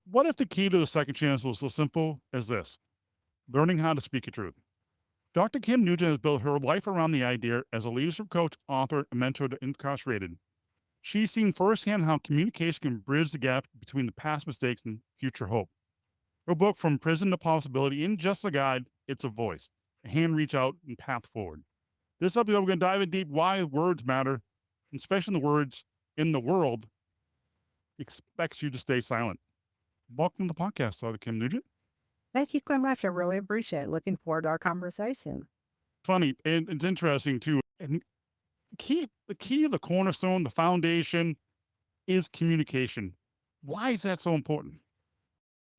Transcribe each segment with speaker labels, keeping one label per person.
Speaker 1: What if the key to the second chance was so simple as this: learning how to speak your truth? Dr. Kim Nugent has built her life around the idea as a leadership coach, author, and mentor to incarcerated. She's seen firsthand how communication can bridge the gap between the past mistakes and future hope. Her book, From Prison to Possibility, isn't just a guide, it's a voice, a hand reach out and path forward. This episode, we're going to dive in deep why words matter, especially the words in the world expects you to stay silent. Welcome to the podcast, Dr. Kim Nugent.
Speaker 2: Thank you so much. I really appreciate it. Looking forward to our conversation.
Speaker 1: Funny, and it's interesting too. And the cornerstone, the foundation is communication. Why is that so important?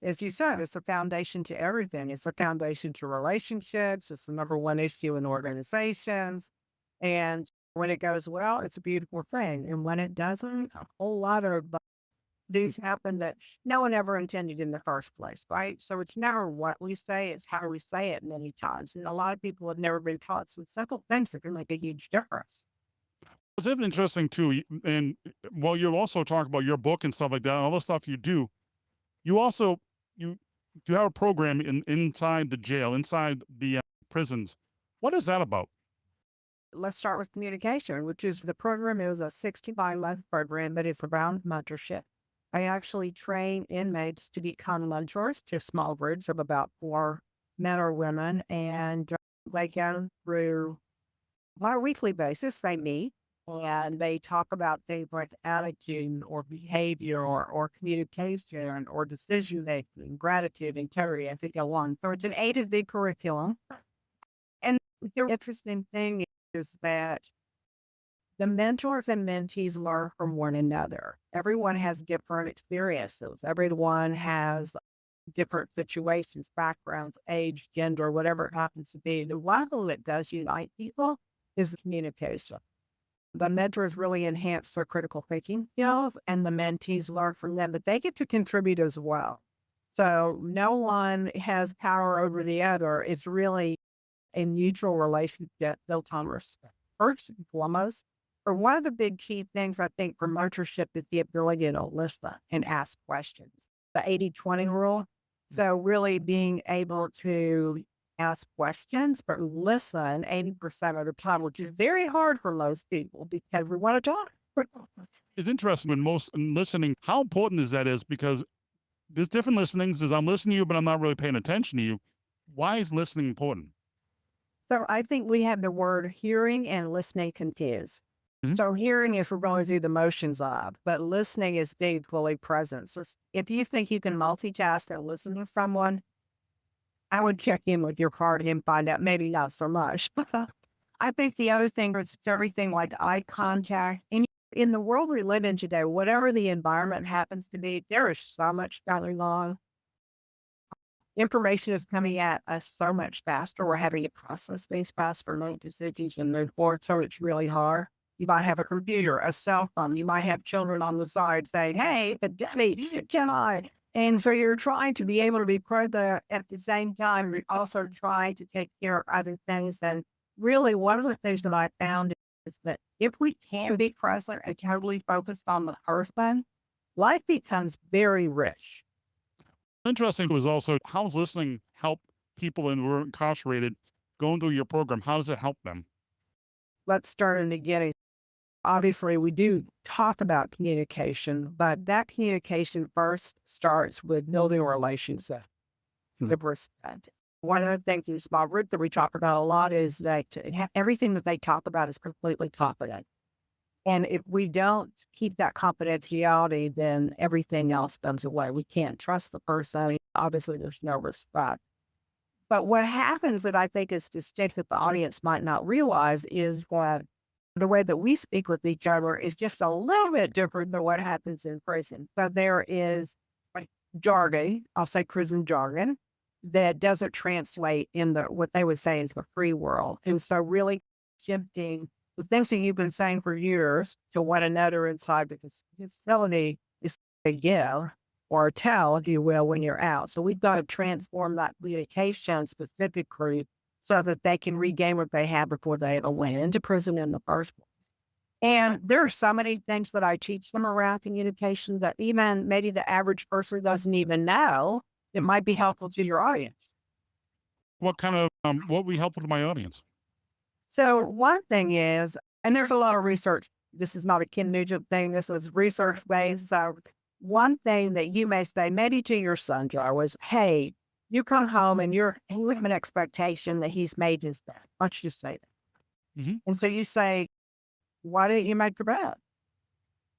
Speaker 2: As you said, it's the foundation to everything. It's the foundation to relationships. It's the number one issue in organizations. And when it goes well, it's a beautiful thing. And when it doesn't, a whole lot of things happen that no one ever intended in the first place, right? So it's never what we say, it's how we say it many times. And a lot of people have never been taught some simple things that can make a huge difference.
Speaker 1: It's even interesting too. And while you also talk about your book and stuff like that, all the stuff you do, you also you do have a program inside the jail, inside the prisons. What is that about?
Speaker 2: Let's start with communication, which is the program is a 65-month program, but it's around mentorship. I actually train inmates to become mentors to small groups of about 4 men or women, and they go through on a weekly basis. They meet and they talk about things like attitude or behavior or communication or decision making, gratitude, integrity. I think go on. So it's an A to Z curriculum. And the interesting thing is that the mentors and mentees learn from one another. Everyone has different experiences. Everyone has different situations, backgrounds, age, gender, whatever it happens to be. The one thing that does unite people is the communication. The mentors really enhance their critical thinking skills, and the mentees learn from them, but they get to contribute as well. So no one has power over the other. It's really a mutual relationship built on respect. First and foremost, or one of the big key things I think for mentorship is the ability to listen and ask questions. The 80-20 rule. So really being able to ask questions, but listen 80% of the time, which is very hard for most people because we want to talk.
Speaker 1: It's interesting when most in listening, how important is because there's different listenings. Is I'm listening to you, but I'm not really paying attention to you. Why is listening important?
Speaker 2: So I think we have the word hearing and listening confused.
Speaker 1: Mhm.
Speaker 2: So hearing is we're going through the motions of, but listening is being fully present. So if you think you can multitask and listen to someone, I would check in with your party and find out maybe not so much. I think the other thing is it's everything like eye contact. In the world we live in today, whatever the environment happens to be, there is so much going on. Information is coming at us so much faster. We're having to process things faster, make decisions, and move forward. So it's really hard. You might have a computer, a cell phone. You might have children on the side saying, "Hey, but Debbie, can I?" And so you're trying to be able to be present at the same time. You're also trying to take care of other things. And really, one of the things that I found is that if we can be present and totally focused on the person, life becomes very rich.
Speaker 1: Interesting was also how's listening help people who are incarcerated going through your program? How does it help them?
Speaker 2: Let's start in the beginning. Obviously, we do talk about communication, but that communication first starts with building a relationship,
Speaker 1: Mhm.
Speaker 2: the respect. One of the things in small group that we talk about a lot is that everything that they talk about is completely confident. And if we don't keep that confidentiality, then everything else comes away. We can't trust the person. Obviously, there's no respect. But what happens that I think is distinct that the audience might not realize is that the way that we speak with each other is just a little bit different than what happens in prison. So there is like jargon, I'll say prison jargon, that doesn't translate in the what they would say is the free world. And so really shifting the things that you've been saying for years to one another inside the facility is a give or tell, if you will, when you're out. So we've got to transform that communication specifically so that they can regain what they had before they ever went into prison in the first place. And there are so many things that I teach them around communication that even maybe the average person doesn't even know. It might be helpful to your audience.
Speaker 1: What kind of what would be helpful to my audience?
Speaker 2: So one thing is, and there's a lot of research. This is not a Ken Nugent thing. This is research based. So one thing that you may say, maybe to your son, Joe, was, "Hey, you come home and you have an expectation that he's made his bed. Why don't you say that?"
Speaker 1: Hmm.
Speaker 2: And so you say, "Why didn't you make your bed?"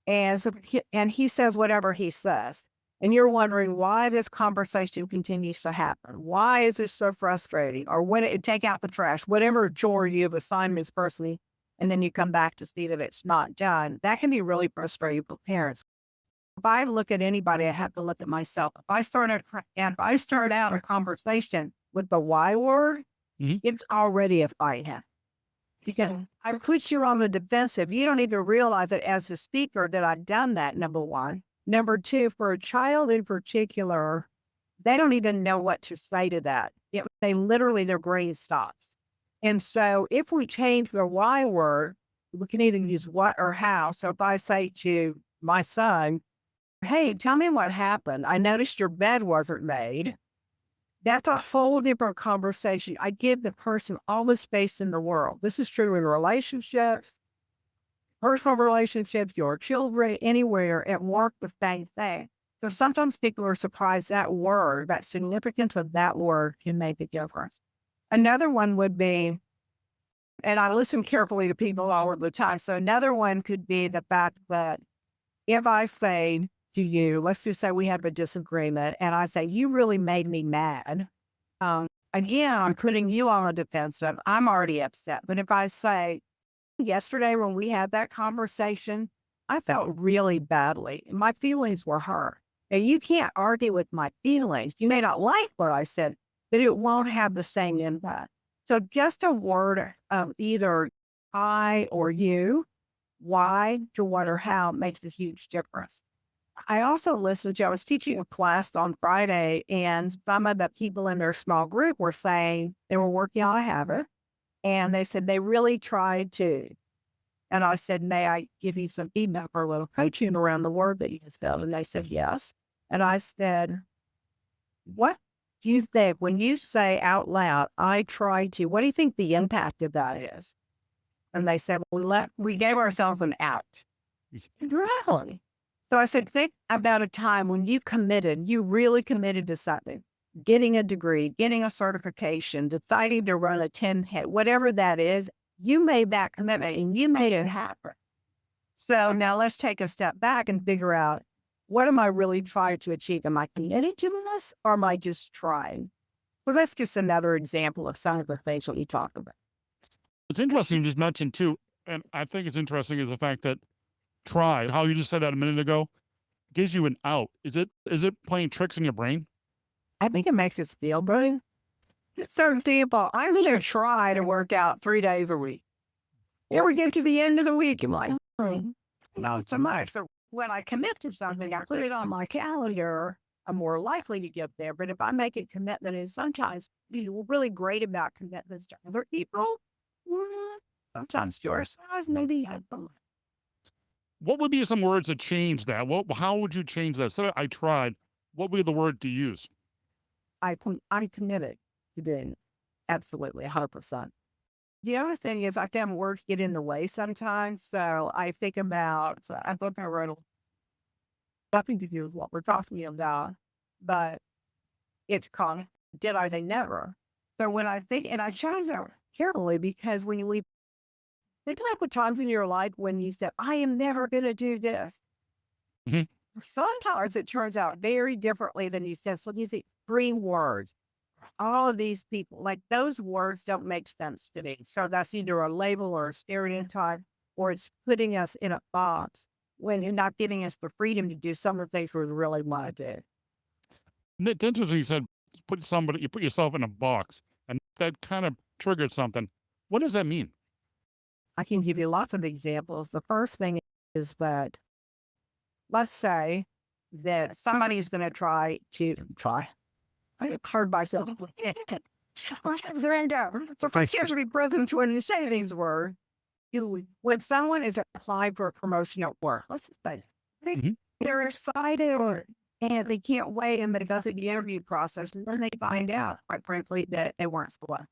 Speaker 2: And he says whatever he says. And you're wondering why this conversation continues to happen. Why is this so frustrating? Or when it take out the trash, whatever chore you've assigned this person, and then you come back to see that it's not done. That can be really frustrating for parents. If I look at anybody, I have to look at myself. If I start out a conversation with the why word,
Speaker 1: Hmm.
Speaker 2: it's already a fight. Because I put you on the defensive. You don't even realize it as a speaker that I've done that, number one. Number two, for a child in particular, they don't even know what to say to that. They literally, their brain stops. And so if we change the why word, we can either use what or how. So if I say to my son, "Hey, tell me what happened. I noticed your bed wasn't made." That's a whole different conversation. I give the person all the space in the world. This is true in relationships, personal relationships, your children, anywhere, at work, the same thing. So sometimes people are surprised that word, that significance of that word can make a difference. Another one would be, and I listen carefully to people all of the time. So another one could be the fact that if I say to you, let's just say we have a disagreement, and I say, "You really made me mad." Um, Again, I'm putting you on the defensive. I'm already upset. But if I say, "Yesterday when we had that conversation, I felt really badly. My feelings were hurt." And you can't argue with my feelings. You may not like what I said, but it won't have the same impact. So just a word of either I or you, why to what or how makes this huge difference. I also listened to I was teaching a class on Friday, and some of the people in their small group were saying they were working on a habit, and they said they really tried to. And I said, "May I give you some feedback or a little coaching around the word that you just spelled?" And they said, "Yes." And I said, "What do you think when you say out loud, 'I try to,' what do you think the impact of that is?" And they said, "Well, we gave ourselves an out." Really? So I said, "Think about a time when you really committed to something, getting a degree, getting a certification, deciding to run a 10 head, whatever that is, you made that commitment and you made it happen. So now let's take a step back and figure out, what am I really trying to achieve? Am I committed to this or am I just trying?" Well, that's just another example of some of the things that we talk about.
Speaker 1: It's interesting you just mentioned too, and I think it's interesting is the fact that try how you just said that a minute ago gives you an out. Is it playing tricks in your brain?
Speaker 2: I think it makes us feel better. For example, I'm going to try to work out 3 days a week. Here we get to the end of the week, I'm like, not so much. But when I commit to something, I put it on my calendar, I'm more likely to get there. But if I make a commitment, and sometimes really great about commitments to other people, mm, sometimes yours, maybe I don't.
Speaker 1: What would be some words to change that? How would you change that? So I tried. What would be the word to use?
Speaker 2: I'm committed to doing it. Absolutely, 100%. The other thing is I found words get in the way sometimes. So I think about, I thought I wrote nothing to do with what we're talking about, but it's called Did I They Never. So when I think, and I chose that carefully because when you leave, think about the times in your life when you said, "I am never going to do this."
Speaker 1: Mhm.
Speaker 2: Sometimes it turns out very differently than you said. So you think 3 words, all of these people, like those words don't make sense to me. So that's either a label or a stereotype, or it's putting us in a box when you're not giving us the freedom to do some of the things we really want to do.
Speaker 1: It's interesting you said you put yourself in a box, and that kind of triggered something. What does that mean?
Speaker 2: I can give you lots of examples. The first thing is that, let's say that somebody's going to try. I heard myself. I said, "Brenda, it's a first year to be present when you say these words." When someone is applying for a promotion at work, let's just say they,
Speaker 1: Mhm.
Speaker 2: they're excited or and they can't wait and they go through the interview process and then they find out, quite frankly, that they weren't selected.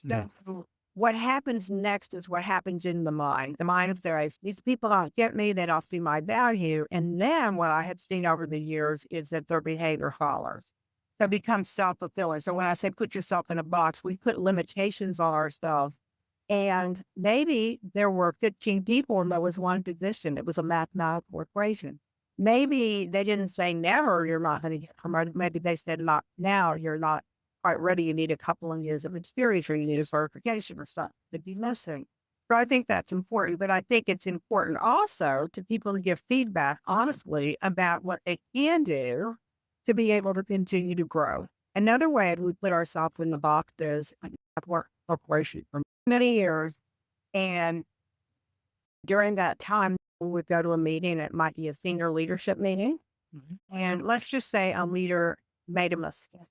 Speaker 1: Mhm.
Speaker 2: So what happens next is what happens in the mind. The mind is there. These people don't get me. They don't see my value. And then what I have seen over the years is that their behavior follows. So it becomes self-fulfilling. So when I say put yourself in a box, we put limitations on ourselves. And maybe there were 15 people and there was one position. It was a mathematical equation. Maybe they didn't say never, you're not going to get promoted. Maybe they said not now, you're not quite ready. You need a couple of years of experience or you need a certification or something to be missing. So I think that's important. But I think it's important also to people to give feedback honestly about what they can do to be able to continue to grow. Another way we put ourselves in the box is I've worked for corporation for many years. And during that time, we would go to a meeting. It might be a senior leadership meeting.
Speaker 1: Mhm.
Speaker 2: And let's just say a leader made a mistake.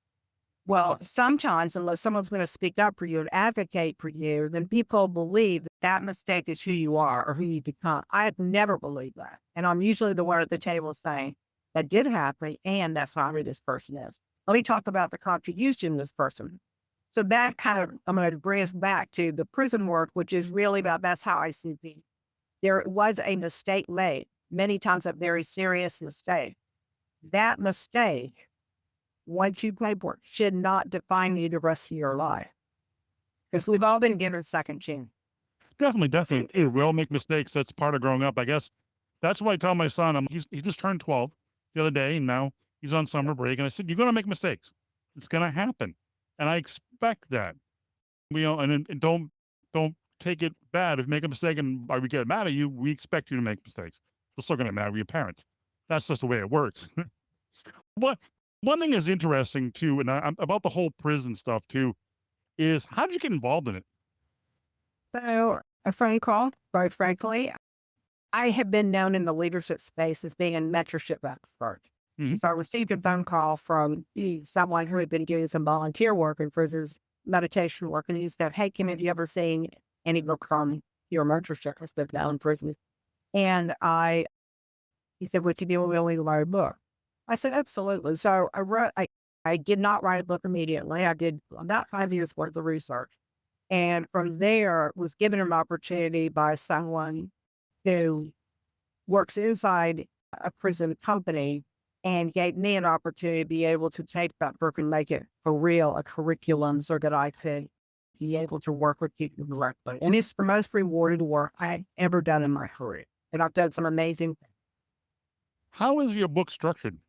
Speaker 2: Well, sometimes, unless someone's going to speak up for you and advocate for you, then people believe that that mistake is who you are or who you become. I have never believed that. And I'm usually the one at the table saying, that did happen, and that's not who this person is. Let me talk about the contribution of this person. So that kind of, I'm going to bring us back to the prison work, which is really about that's how I see people. There was a mistake made, many times a very serious mistake. That mistake, once you play for it, should not define you the rest of your life because we've all been given second chance.
Speaker 1: Definitely, definitely. Hey, we all make mistakes. That's part of growing up, I guess. That's why I tell my son, he just turned 12 the other day, and now he's on summer break. And I said, "You're gonna make mistakes. It's gonna happen." And I expect that. We all and don't take it bad. If you make a mistake and we get mad at you, we expect you to make mistakes. We're still gonna get mad at your parents. That's just the way it works. What one thing is interesting too, and about the whole prison stuff too, is how did you get involved in it?
Speaker 2: So a phone call, quite frankly, I have been known in the leadership space as being a mentorship expert.
Speaker 1: Mhm.
Speaker 2: So I received a phone call from someone who had been doing some volunteer work in prisons, meditation work, and he said, "Hey, Kim, have you ever seen any book on your mentorship has been now in prison?" And he said, "Would you be willing to write a book?" I said, "Absolutely." So I did not write a book immediately. I did about 5 years worth of research. And from there was given an opportunity by someone who works inside a prison company and gave me an opportunity to be able to take that book and make it for real, a curriculum so that I could be able to work with people directly. And it's the most rewarding work I've ever done in my career. And I've done some amazing
Speaker 1: How is your book structured?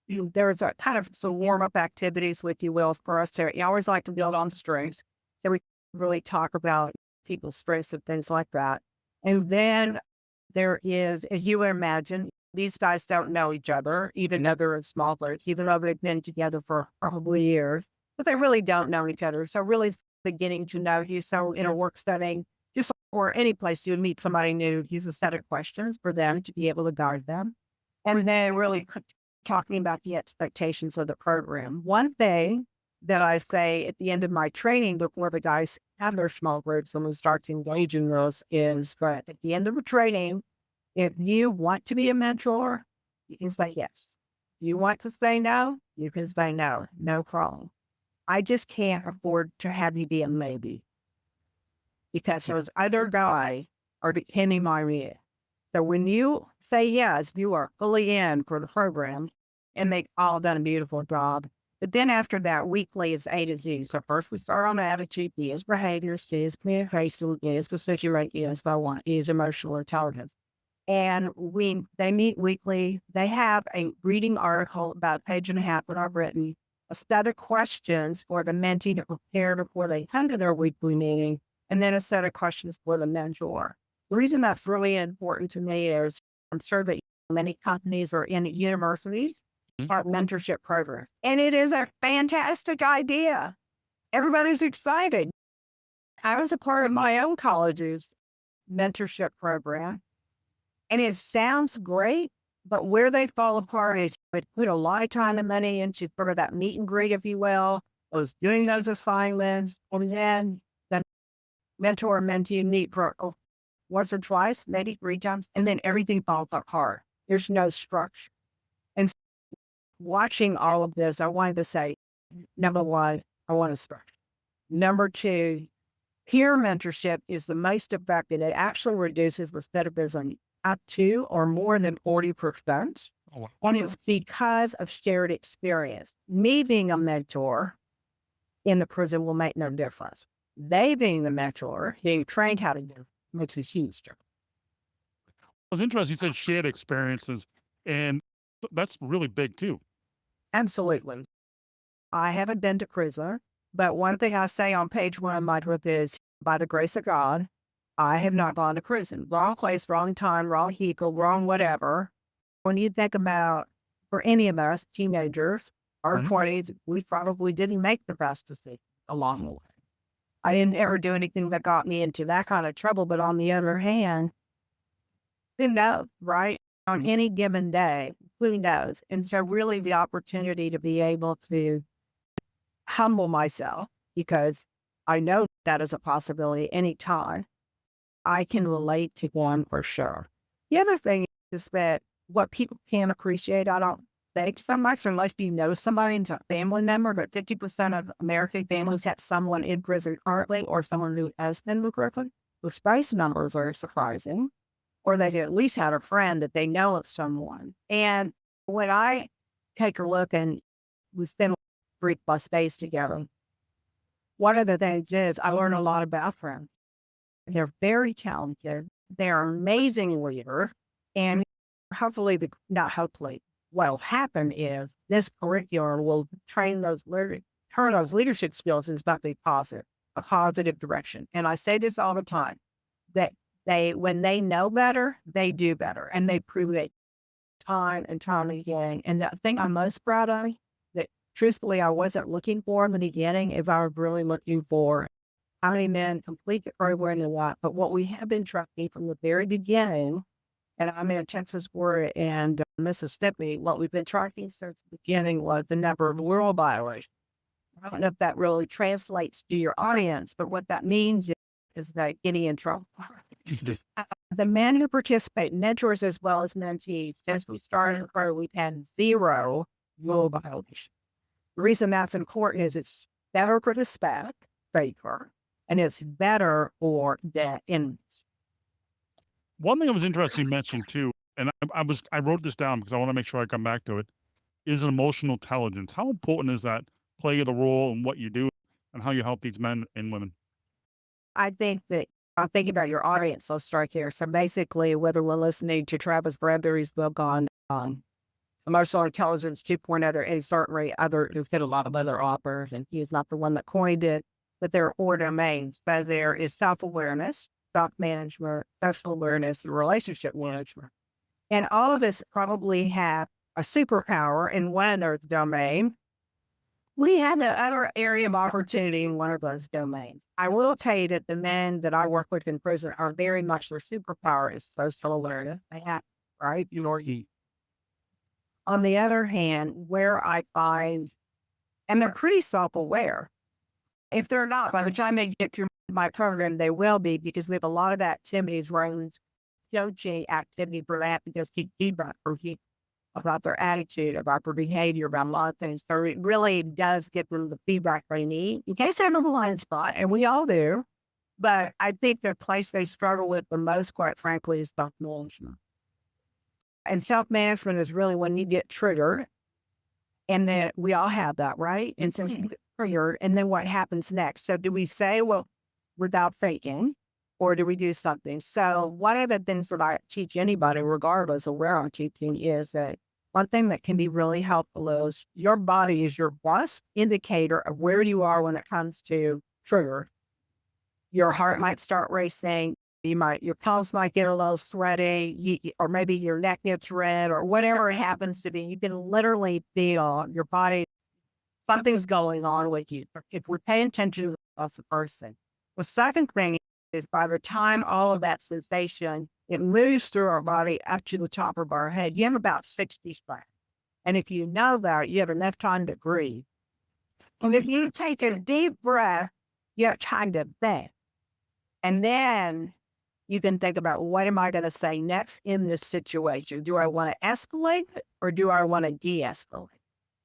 Speaker 2: there's a kind of some warm up activities, with you will, for us to, I always like to build on strengths. So we really talk about people's strengths and things like that. And then there is, as you would imagine, these guys don't know each other, even though they're in small groups, even though they've been together for probably years, but they really don't know each other. So really beginning to know you. So in a work setting, just or any place you would meet somebody new, use a set of questions for them to be able to guide them. And then really talking about the expectations of the program. One thing that I say at the end of my training before the guys have their small groups and we start to engage in those is that at the end of the training, if you want to be a mentor, you can say yes. Do you want to say no? You can say no, no problem. I just can't afford to have you be a maybe because those other guys are depending on you. So when you say yes, you are fully in for the program and they've all done a beautiful job. But then after that, weekly is A to Z. So first we start on attitude, D is behavior, C is communication, E is decision making, E is by one, E is emotional intelligence. And they meet weekly. They have a reading article about a page and a half that I've written, a set of questions for the mentee to prepare before they come to their weekly meeting, and then a set of questions for the mentor. The reason that's really important to me is I'm sure that many companies or in universities
Speaker 1: Mhm.
Speaker 2: have mentorship programs. And it is a fantastic idea. Everybody's excited. I was a part of my own college's mentorship program, and it sounds great, but where they fall apart is we put a lot of time and money into sort of that meet and greet, if you will, was doing those assignments, and then the mentor and mentee meet for once or twice, maybe 3 times, and then everything falls apart. There's no structure. And watching all of this, I wanted to say, number one, I want a structure. Number two, peer mentorship is the most effective. It actually reduces recidivism up to or more than 40%.
Speaker 1: Oh, wow.
Speaker 2: And it's because of shared experience. Me being a mentor in the prison will make no difference. They being the mentor, being trained how to do, makes a huge difference.
Speaker 1: It's interesting. You said shared experiences, and that's really big too.
Speaker 2: Absolutely. I haven't been to prison, but one thing I say on page one of my book is, by the grace of God, I have not gone to prison. Wrong place, wrong time, wrong vehicle, wrong whatever. When you think about, for any of us teenagers, our
Speaker 1: Mhm.
Speaker 2: 20s, we probably didn't make the best decision along the way. I didn't ever do anything that got me into that kind of trouble. But on the other hand, who knows, right? On any given day, who knows? And so really the opportunity to be able to humble myself, because I know that is a possibility anytime, I can relate to one for sure. The other thing is that what people can't appreciate, I don't think so much, unless you know somebody and it's a family member, but 50% of American families have someone in prison currently or someone who has been in prison, which base numbers are surprising, or they at least had a friend that they know of someone. And when I take a look and we spend 3+ days together, one of the things is I learn a lot about them. They're very talented. They're amazing leaders. And hopefully, not hopefully, what'll happen is this curriculum will turn those leadership skills into something positive, a positive direction. And I say this all the time, that when they know better, they do better. And they prove it time and time again. And the thing I'm most proud of, that truthfully I wasn't looking for in the beginning, is I was really looking for how many men complete the program and what. But what we have been tracking from the very beginning, and I'm in Texas, Florida, and Mississippi, what we've been tracking since the beginning was the number of rule violations. I don't know if that really translates to your audience, but what that means is that getting in trouble. The men who participate, mentors as well as mentees, since we started the program, we've had 0 rule violations. The reason that's important is it's better for the staff, safer, and it's better for the inmates.
Speaker 1: One thing that was interesting you mentioned too, and I wrote this down because I want to make sure I come back to it, is emotional intelligence. How important is that play the role in what you do and how you help these men and women?
Speaker 2: I think that I'm thinking about your audience. I'll start here. So basically, whether we're listening to Travis Bradbury's book on emotional intelligence 2.0, and certainly there's been a lot of other authors, and he is not the one that coined it, but there are 4 domains. So there is self-awareness, self-management, social awareness, and relationship management. And all of us probably have a superpower in one of those domains. We have the other area of opportunity in one of those domains. I will tell you that the men that I work with in prison are very much their superpower is social awareness. They have, right? You know, on the other hand, where I find, and they're pretty self-aware. If they're not, by the time they get through my program, they will be, because we have a lot of activities where coaching activity for that, because he feedback for people about their attitude, about their behavior, about a lot of things. So it really does give them the feedback they need in case they have a blind spot, and we all do. But I think the place they struggle with the most, quite frankly, is self-management. And self-management is really when you get triggered, and then we all have that, right? And so you get triggered, and then what happens next? So do we say, well, without thinking, or do we do something? So one of the things that I teach anybody, regardless of where I'm teaching, is that one thing that can be really helpful is your body is your best indicator of where you are when it comes to trigger. Your heart might start racing. Your palms might get a little sweaty, or maybe your neck gets red, or whatever it happens to be. You can literally feel your body, something's going on with you. If we're paying attention to us a person. The second thing is, by the time all of that sensation, it moves through our body up to the top of our head, you have about 60 seconds. And if you know that, you have enough time to breathe. And if you take a deep breath, you have time to think. And then You can think about, what am I going to say next in this situation? Do I want to escalate it or do I want to de-escalate?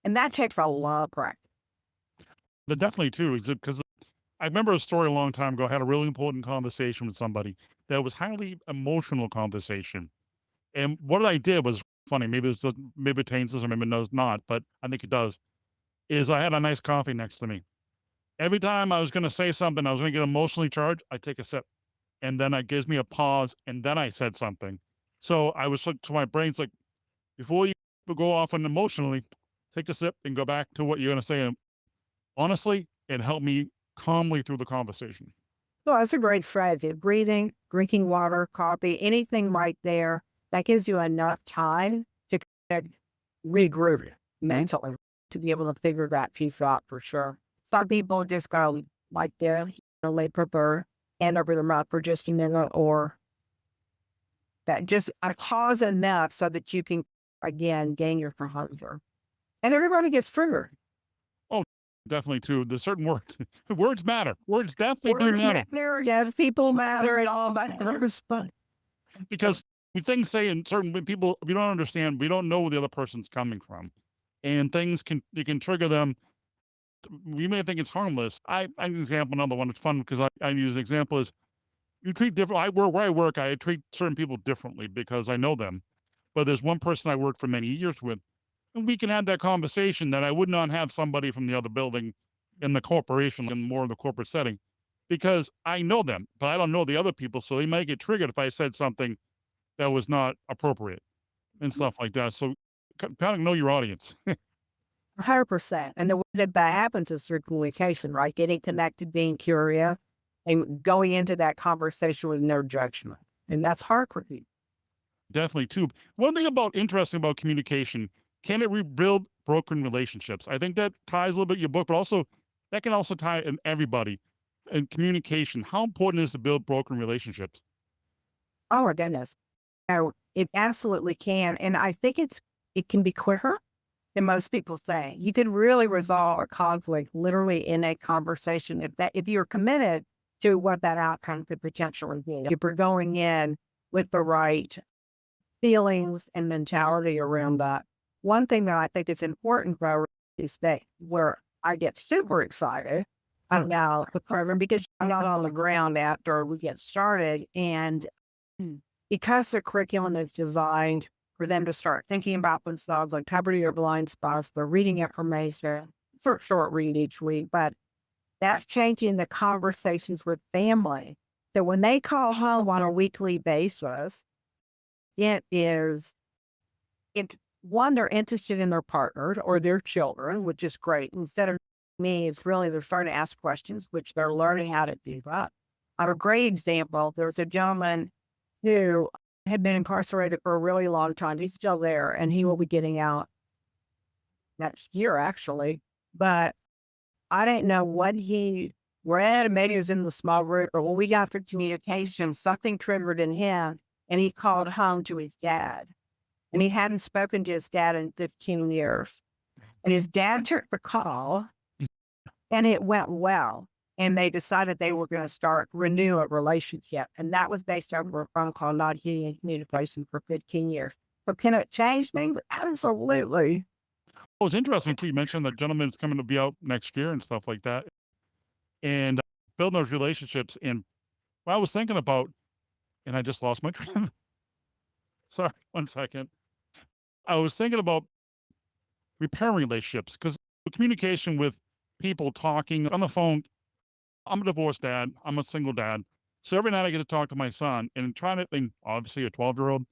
Speaker 2: And that takes a lot of practice.
Speaker 1: The definitely too is because I remember a story a long time ago. I had a really important conversation with somebody that was highly emotional conversation, and what I did was funny. Maybe it taints this or maybe it does not, but I think it does. Is I had a nice coffee next to me. Every time I was going to say something, I was going to get emotionally charged. I take a sip, and then it gives me a pause, and then I said something. So I was like, to my brain's like, before you go off on emotionally, take a sip and go back to what you're going to say. And honestly, it helped me calmly through the conversation.
Speaker 2: So that's a great strategy. Breathing, drinking water, coffee, anything right there that gives you enough time to kind of regroup mentally to be able to figure that piece out for sure. Some people just go like they're, they prefer hand over their mouth for just a minute, or that just a pause enough so that you can again gain your composure. And everybody gets triggered.
Speaker 1: Oh, definitely too. There's certain words. Words matter. Words definitely do
Speaker 2: Words
Speaker 1: matter
Speaker 2: matter, yes, people matter, it all matters, but
Speaker 1: because we things say in certain people we don't understand. We don't know where the other person's coming from, and things can you can trigger them. We may think it's harmless. I an example another one. It's fun because I use an example is you treat different. I work where I work. I treat certain people differently because I know them. But there's one person I worked for many years with, and we can have that conversation that I would not have somebody from the other building in the corporation in more of the corporate setting because I know them, but I don't know the other people. So they might get triggered if I said something that was not appropriate and stuff like that. So kind of know your audience.
Speaker 2: 100%. And the way that that happens is through communication, right? Getting connected, being curious, and going into that conversation with no judgment. And that's hard for people.
Speaker 1: Definitely too. One thing about interesting about communication, can it rebuild broken relationships? I think that ties a little bit your book, but also that can also tie in everybody and communication. How important is to build broken relationships?
Speaker 2: Oh my goodness. Oh, it absolutely can. And I think it can be quicker than most people think. You can really resolve a conflict literally in a conversation if you're committed to what that outcome could potentially be. If you're going in with the right feelings and mentality around that. One thing that I think is important though is that where I get super excited about the program because I'm not on the ground after we get started. And because the curriculum is designed for them to start thinking about themselves, like cover your blind spots, they're reading information for a short read each week, but that's changing the conversations with family. So when they call home on a weekly basis, it is it one, they're interested in their partners or their children, which is great. Instead of me, it's really they're starting to ask questions, which they're learning how to do that. I have a great example. There was a gentleman who had been incarcerated for a really long time. He's still there, and he will be getting out next year, actually. But I didn't know what he read. Maybe it was in the small group, or when we got for communication, something triggered in him, and he called home to his dad. And he hadn't spoken to his dad in 15 years. And his dad took the call and it went well. And they decided they were going to renew a relationship. And that was based over a phone call, not getting communication for 15 years. But can it change things? Absolutely.
Speaker 1: Well, it's interesting too. You mentioned that gentleman's coming to be out next year and stuff like that, and building those relationships. And what I was thinking about, and I just lost my train. Sorry, 1 second. I was thinking about repairing relationships because communication with people talking on the phone. I'm a divorced dad. I'm a single dad. So every night I get to talk to my son and trying to, and obviously a 12-year-old,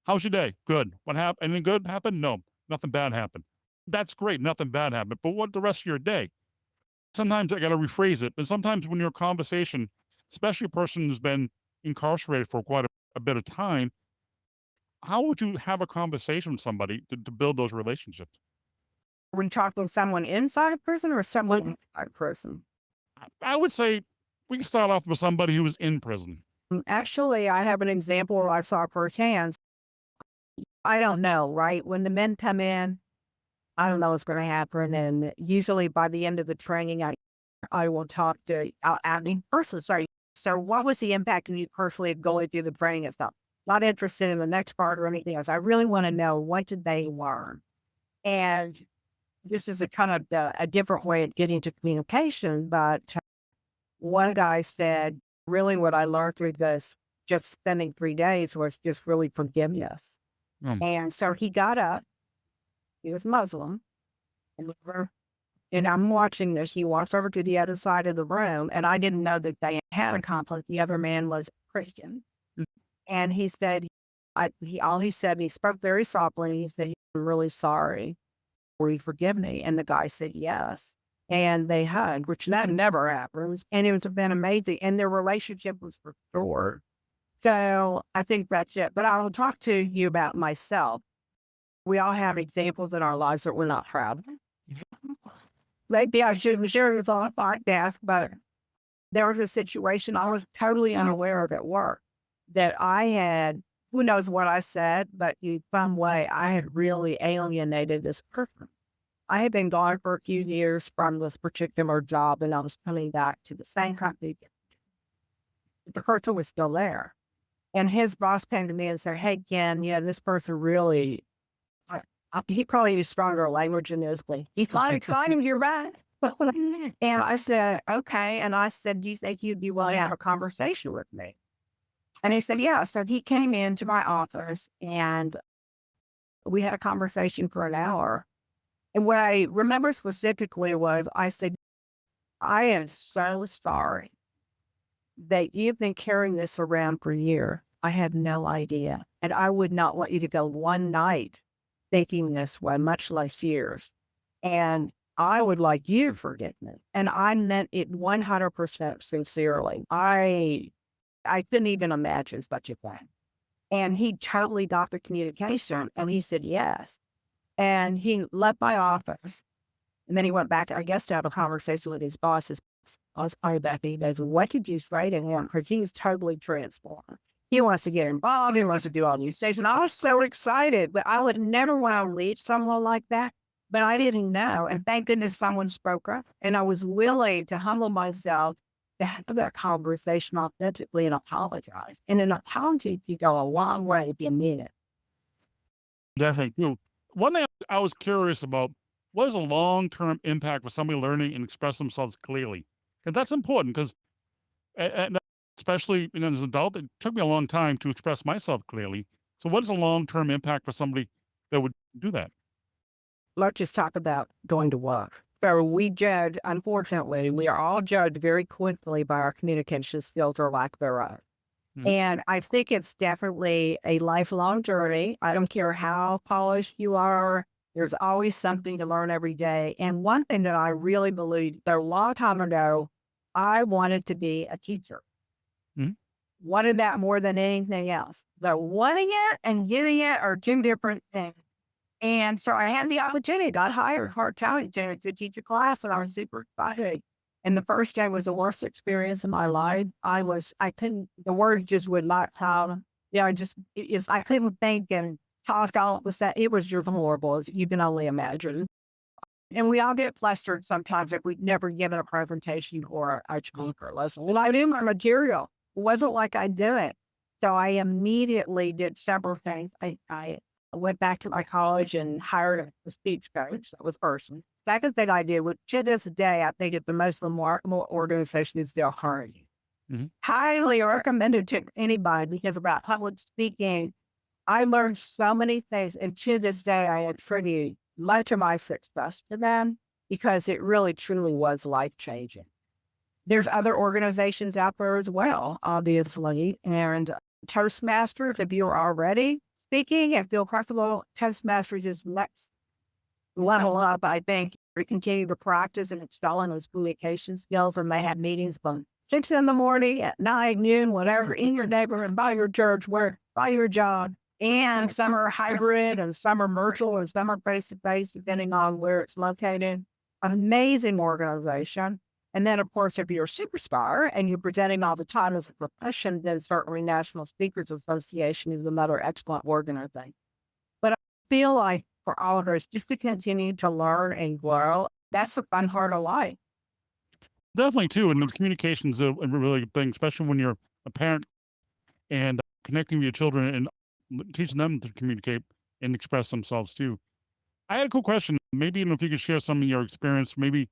Speaker 1: how's your day? Good. What happened? Anything good happened? No, nothing bad happened. That's great. Nothing bad happened. But what the rest of your day? Sometimes I got to rephrase it. And sometimes when you're in conversation, especially a person who's been incarcerated for quite a bit of time, how would you have a conversation with somebody to build those relationships?
Speaker 2: Are we talking someone inside a prison or someone outside a prison?
Speaker 1: I would say we can start off with somebody who was in prison.
Speaker 2: Actually, I have an example where I saw firsthand. I don't know, right? When the men come in, I don't know what's going to happen. And usually by the end of the training, I will talk to, I mean, person, sorry. So what was the impact of you personally of going through the training itself? Not interested in the next part or anything else. I really want to know, what did they learn? And this is a kind of a different way of getting to communication. But one guy said, really what I learned through this, just spending 3 days, was just really forgiveness.
Speaker 1: Um,
Speaker 2: And so he got up, he was Muslim, and, and I'm watching this. He walks over to the other side of the room, and I didn't know that they had a conflict. The other man was Christian. And he said, all he said, he spoke very softly. He said, "I'm really sorry. Will you forgive me?" And the guy said, "Yes." And they hugged, which that never happens. And it was been amazing. And their relationship was restored. So I think that's it. But I'll talk to you about myself. We all have examples in our lives that we're not proud of. Maybe I shouldn't share this on a podcast, but there was a situation I was totally unaware of at work that I had, who knows what I said, but in some way I had really alienated this person. I had been gone for a few years from this particular job, and I was coming back to the same company. The person was still there. And his boss came to me and said, "Hey, Ken, yeah, this person really, he probably used stronger language in this, but he's not exciting, you're right." And I said, "Okay." And I said, "Do you think you'd be willing to have a conversation with me?" And he said, "Yeah." So he came into my office and we had a conversation for an hour. And what I remember specifically was I said, "I am so sorry that you've been carrying this around for years. I had no idea. And I would not want you to go one night thinking this way, much less years. And I would like you to forgive me." And I meant it 100% sincerely. I couldn't even imagine such a thing. And he totally got the communication and he said yes. And he left my office. And then he went back, I guess, to have a conversation with his boss. His boss called back and he goes, "What did you say to him?" Because he was totally transformed. He wants to get involved. He wants to do all these things. And I was so excited, but I would never want to lead someone like that. But I didn't know. And thank goodness someone spoke up. And I was willing to humble myself to have that conversation authentically and apologize. And an apology can go a long way if you mean it.
Speaker 1: Definitely do. One thing I was curious about, what is a long-term impact for somebody learning and express themselves clearly? Because that's important. Because, especially as an adult, it took me a long time to express myself clearly. So, what is a long-term impact for somebody that would do that?
Speaker 2: Let's just talk about going to work. So we judge, unfortunately, we are all judged very quickly by our communication skills or lack thereof.
Speaker 1: Mhm.
Speaker 2: And I think it's definitely a lifelong journey. I don't care how polished you are. There's always something to learn every day. And one thing that I really believed, though, a long time ago, I wanted to be a teacher.
Speaker 1: Mhm.
Speaker 2: Wanted that more than anything else. The wanting it and getting it are two different things. And so I had the opportunity, got hired part-time to teach a class, and I was super excited. And the first day was the worst experience of my life. I couldn't, the words just would not come. I couldn't think and talk. All it was that it was just horrible, as you can only imagine. And we all get flustered sometimes if we've never given a presentation or a talk or lesson. Well, I knew my material. It wasn't like I did it. So I immediately did several things. I went back to my college and hired a speech coach. That was person. Second thing I did, which to this day, I think it's the most remarkable organization is still hiring.
Speaker 1: Mhm.
Speaker 2: Highly recommended to anybody because about public speaking, I learned so many things. And to this day, I attribute much of my success to them because it really, truly was life changing. There's other organizations out there as well, obviously. And Toastmasters, if you're already speaking and feel comfortable, Toastmasters is next level up, I think. We continue to practice and excel in those communication skills, or may have meetings from 6 in the morning, at 9, noon, whatever, in your neighborhood, by your church, where, by your job. And some are hybrid and some are virtual and some are face to face, depending on where it's located. Amazing organization. And then, of course, if you're a superstar and you're presenting all the time as a profession, then certainly National Speakers Association is another excellent organization. But I feel like for all of us, just to continue to learn and grow, that's the fun part of life.
Speaker 1: Definitely too, and the communication is a really good thing, especially when you're a parent and connecting with your children and teaching them to communicate and express themselves too. I had a cool question. Maybe if you could share some of your experience, maybe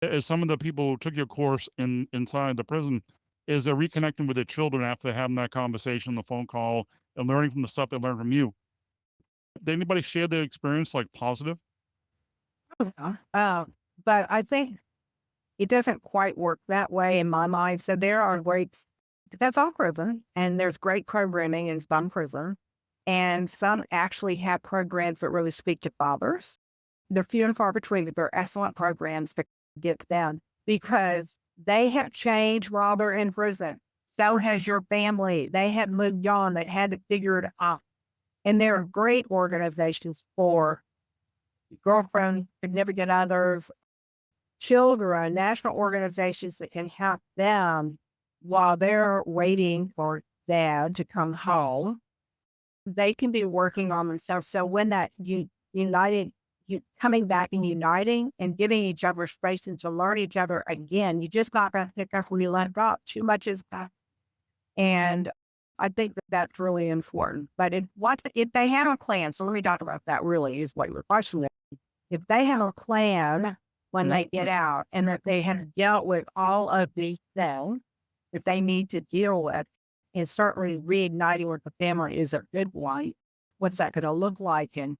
Speaker 1: as some of the people who took your course inside the prison, is they're reconnecting with their children after having that conversation, the phone call, and learning from the stuff they learned from you. Did anybody share their experience like positive?
Speaker 2: Yeah. But I think it doesn't quite work that way in my mind. So there are great, that's all prison, and there's great programming in some prison, and some actually have programs that really speak to fathers. They're few and far between, but they're excellent programs to get them because they have changed while they're in prison. So has your family. They have moved on. They had to figure it out. And there are great organizations for girlfriends, significant others, children, national organizations that can help them while they're waiting for dad to come home. They can be working on themselves. So when that united, you coming back and uniting and giving each other space and to learn each other again, you just not going to pick up where you left off. Too much is back. And I think that that's really important. But if they have a plan, so let me talk about that really is what your question is. If they have a plan when they get out and that they have dealt with all of these things that they need to deal with, and certainly reigniting with the family is a good one. What's that going to look like? And,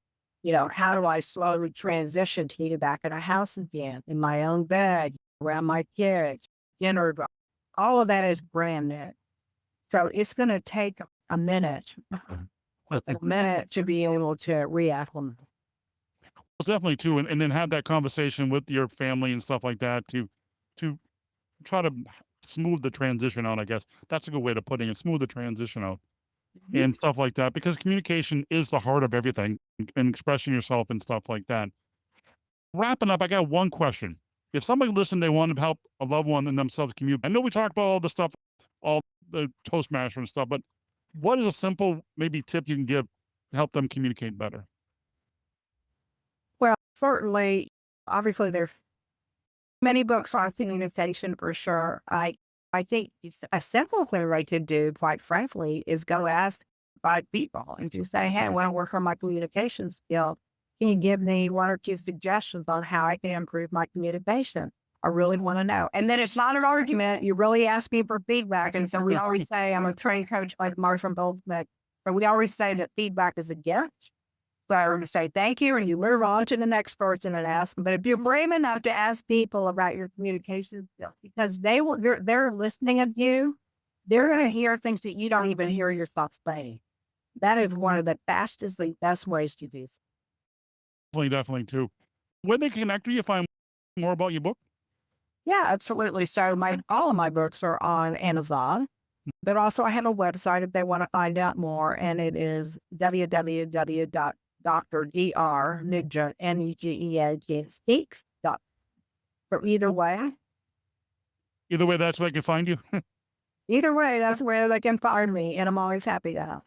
Speaker 2: how do I slowly transition to get back in a house again, in my own bed, around my kids, dinner? All of that is brand new. So it's going to take a minute, to be able to reacclimate.
Speaker 1: Well, definitely too, and then have that conversation with your family and stuff like that to try to smooth the transition out. I guess that's a good way to putting it. Smooth the transition out
Speaker 2: Mhm.
Speaker 1: and stuff like that because communication is the heart of everything and expressing yourself and stuff like that. Wrapping up, I got one question. If somebody listened, they want to help a loved one and themselves communicate. I know we talked about all the stuff, all the Toastmaster and stuff, but what is a simple maybe tip you can give to help them communicate better?
Speaker 2: Well, certainly, obviously, there's many books on communication for sure. I think it's a simple thing I could do, quite frankly, is go ask 5 people and just say, "Hey, I want to work on my communication skill. Can you give me 1 or 2 suggestions on how I can improve my communication? I really want to know." And then it's not an argument. You're really asking for feedback. And so we always say, I'm a trained coach like Marshall Goldsmith, but we always say that feedback is a gift. So I would say thank you, and you move on to the next person and ask them. But if you're brave enough to ask people about your communication skills, because they're listening of you, they're going to hear things that you don't even hear yourself saying. That is one of the fastest, the best ways to do so.
Speaker 1: Definitely too. When they connect with you, find more about your book.
Speaker 2: Yeah, absolutely. So all of my books are on Amazon, but also I have a website if they want to find out more, and it is www.drdrnugent, Nugent speaks. For
Speaker 1: Either way, that's where I can find you.
Speaker 2: either way, that's where they can find me, and I'm always happy to help.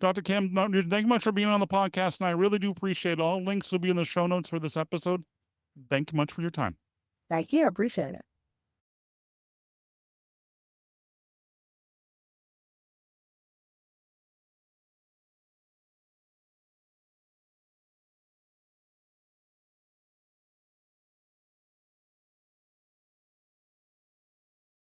Speaker 1: Dr. Kim, no, thank you much for being on the podcast, and I really do appreciate it. All links will be in the show notes for this episode. Thank you much for your time.
Speaker 2: Thank you. I appreciate it.